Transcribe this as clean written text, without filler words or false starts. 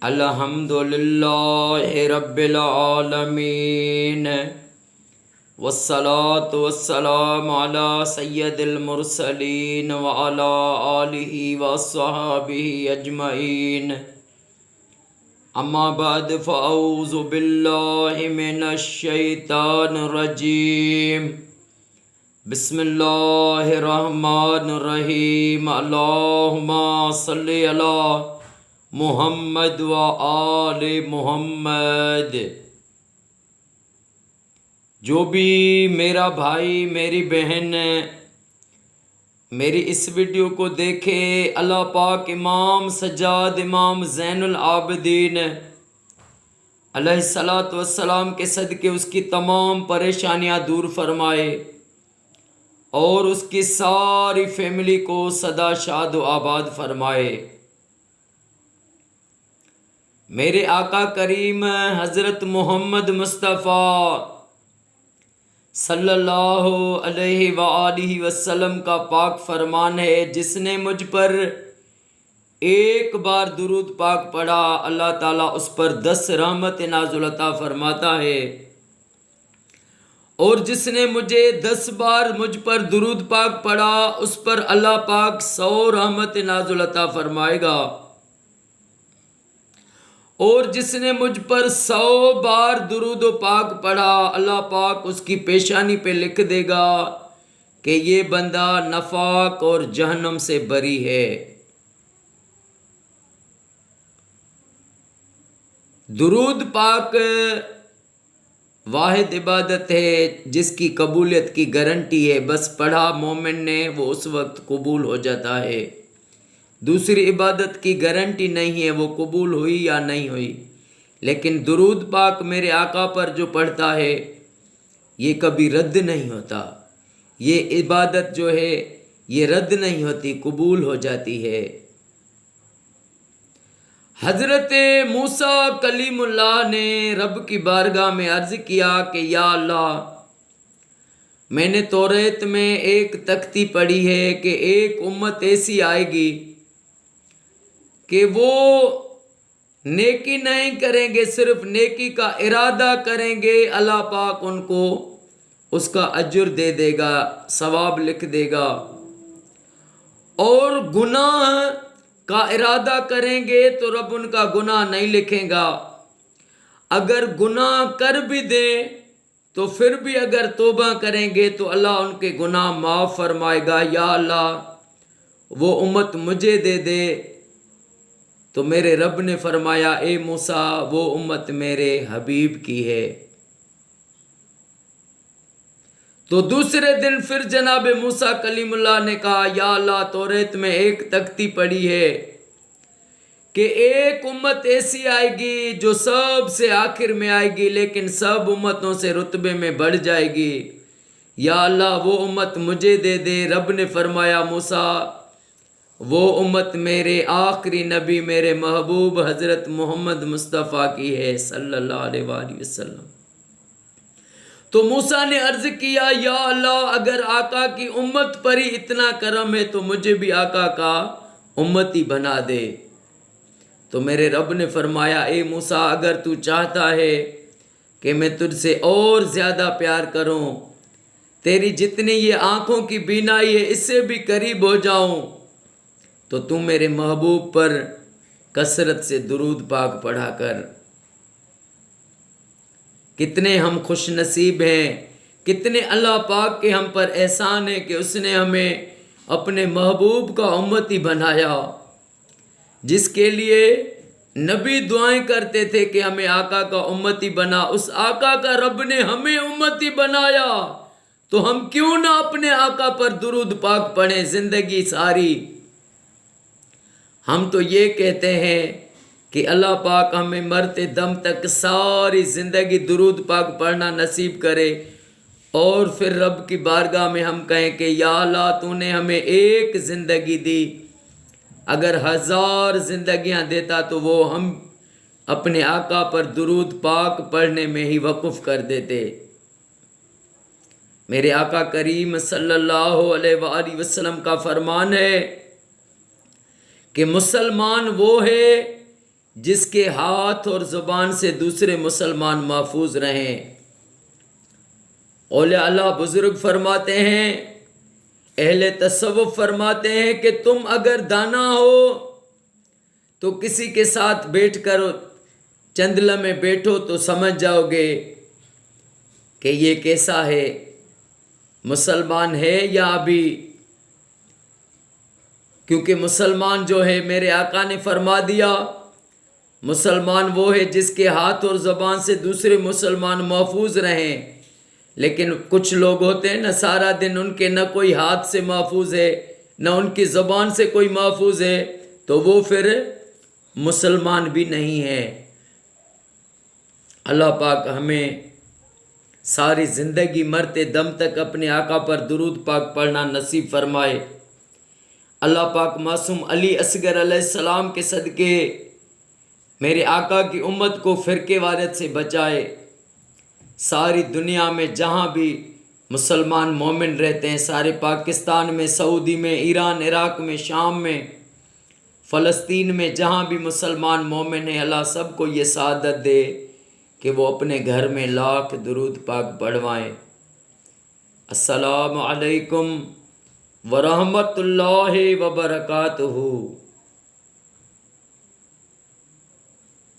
الحمدللہ رب العالمین والصلاة والسلام علی سید المرسلین وعلی آلہ وصحبہ اجمعین اما بعد فاعوذ باللہ من الشیطان الرجیم بسم اللہ الرحمن الرحیم اللہم صلی علی محمد و آل محمد۔ جو بھی میرا بھائی میری بہن میری اس ویڈیو کو دیکھے، اللہ پاک امام سجاد امام زین العابدین علیہ الصلاۃ والسلام کے صدقے اس کی تمام پریشانیاں دور فرمائے اور اس کی ساری فیملی کو سدا شاد و آباد فرمائے۔ میرے آقا کریم حضرت محمد مصطفیٰ صلی اللہ علیہ وآلہ وسلم کا پاک فرمان ہے، جس نے مجھ پر ایک بار درود پاک پڑھا، اللہ تعالیٰ اس پر 10 رحمت نازل عطا فرماتا ہے، اور جس نے مجھے 10 بار مجھ پر درود پاک پڑھا اس پر اللہ پاک 100 رحمت نازل عطا فرمائے گا، اور جس نے مجھ پر 100 بار درود و پاک پڑھا اللہ پاک اس کی پیشانی پہ لکھ دے گا کہ یہ بندہ نفاق اور جہنم سے بری ہے۔ درود پاک واحد عبادت ہے جس کی قبولیت کی گارنٹی ہے، بس پڑھا مومن نے وہ اس وقت قبول ہو جاتا ہے۔ دوسری عبادت کی گارنٹی نہیں ہے وہ قبول ہوئی یا نہیں ہوئی، لیکن درود پاک میرے آقا پر جو پڑھتا ہے یہ کبھی رد نہیں ہوتا، یہ عبادت جو ہے یہ رد نہیں ہوتی، قبول ہو جاتی ہے۔ حضرت موسیٰ کلیم اللہ نے رب کی بارگاہ میں عرض کیا کہ یا اللہ، میں نے توریت میں ایک تختی پڑھی ہے کہ ایک امت ایسی آئے گی کہ وہ نیکی نہیں کریں گے، صرف نیکی کا ارادہ کریں گے، اللہ پاک ان کو اس کا اجر دے دے گا، ثواب لکھ دے گا، اور گناہ کا ارادہ کریں گے تو رب ان کا گناہ نہیں لکھیں گا، اگر گناہ کر بھی دیں تو پھر بھی اگر توبہ کریں گے تو اللہ ان کے گناہ معاف فرمائے گا۔ یا اللہ وہ امت مجھے دے دے، تو میرے رب نے فرمایا اے موسیٰ وہ امت میرے حبیب کی ہے۔ تو دوسرے دن پھر جناب موسیٰ کلیم اللہ نے کہا یا اللہ توریت میں ایک تختی پڑھی ہے کہ ایک امت ایسی آئے گی جو سب سے آخر میں آئے گی لیکن سب امتوں سے رتبے میں بڑھ جائے گی، یا اللہ وہ امت مجھے دے دے۔ رب نے فرمایا موسیٰ وہ امت میرے آخری نبی میرے محبوب حضرت محمد مصطفیٰ کی ہے صلی اللہ علیہ وآلہ وسلم۔ تو موسیٰ نے عرض کیا یا اللہ اگر آقا کی امت پر ہی اتنا کرم ہے تو مجھے بھی آقا کا امتی بنا دے۔ تو میرے رب نے فرمایا اے موسیٰ اگر تو چاہتا ہے کہ میں تجھ سے اور زیادہ پیار کروں، تیری جتنی یہ آنکھوں کی بینائی ہے اس سے بھی قریب ہو جاؤں، تو تم میرے محبوب پر کثرت سے درود پاک پڑھا کر۔ کتنے ہم خوش نصیب ہیں، کتنے اللہ پاک کے ہم پر احسان ہے کہ اس نے ہمیں اپنے محبوب کا امتی بنایا، جس کے لیے نبی دعائیں کرتے تھے کہ ہمیں آقا کا امتی بنا۔ اس آقا کا رب نے ہمیں امتی بنایا تو ہم کیوں نہ اپنے آقا پر درود پاک پڑھیں زندگی ساری۔ ہم تو یہ کہتے ہیں کہ اللہ پاک ہمیں مرتے دم تک ساری زندگی درود پاک پڑھنا نصیب کرے، اور پھر رب کی بارگاہ میں ہم کہیں کہ یا اللہ تو نے ہمیں ایک زندگی دی، اگر 1000 زندگیاں دیتا تو وہ ہم اپنے آقا پر درود پاک پڑھنے میں ہی وقف کر دیتے۔ میرے آقا کریم صلی اللہ علیہ وآلہ وسلم کا فرمان ہے کہ مسلمان وہ ہے جس کے ہاتھ اور زبان سے دوسرے مسلمان محفوظ رہیں۔ اولیاء اللہ بزرگ فرماتے ہیں، اہل تصوف فرماتے ہیں کہ تم اگر دانا ہو تو کسی کے ساتھ بیٹھ کر چند لمحے بیٹھو تو سمجھ جاؤ گے کہ یہ کیسا ہے، مسلمان ہے یا ابھی۔ کیونکہ مسلمان جو ہے، میرے آقا نے فرما دیا، مسلمان وہ ہے جس کے ہاتھ اور زبان سے دوسرے مسلمان محفوظ رہیں۔ لیکن کچھ لوگ ہوتے ہیں نا، سارا دن ان کے نہ کوئی ہاتھ سے محفوظ ہے نہ ان کی زبان سے کوئی محفوظ ہے، تو وہ پھر مسلمان بھی نہیں ہے۔ اللہ پاک ہمیں ساری زندگی مرتے دم تک اپنے آقا پر درود پاک پڑھنا نصیب فرمائے۔ اللہ پاک معصوم علی اصغر علیہ السلام کے صدقے میرے آقا کی امت کو فرقے وارث سے بچائے۔ ساری دنیا میں جہاں بھی مسلمان مومن رہتے ہیں، سارے پاکستان میں، سعودی میں، ایران، عراق میں، شام میں، فلسطین میں، جہاں بھی مسلمان مومن ہیں، اللہ سب کو یہ سعادت دے کہ وہ اپنے گھر میں لاکھ درود پاک پڑھوائیں۔ السلام علیکم ورحمۃ اللہ وبرکاتہ۔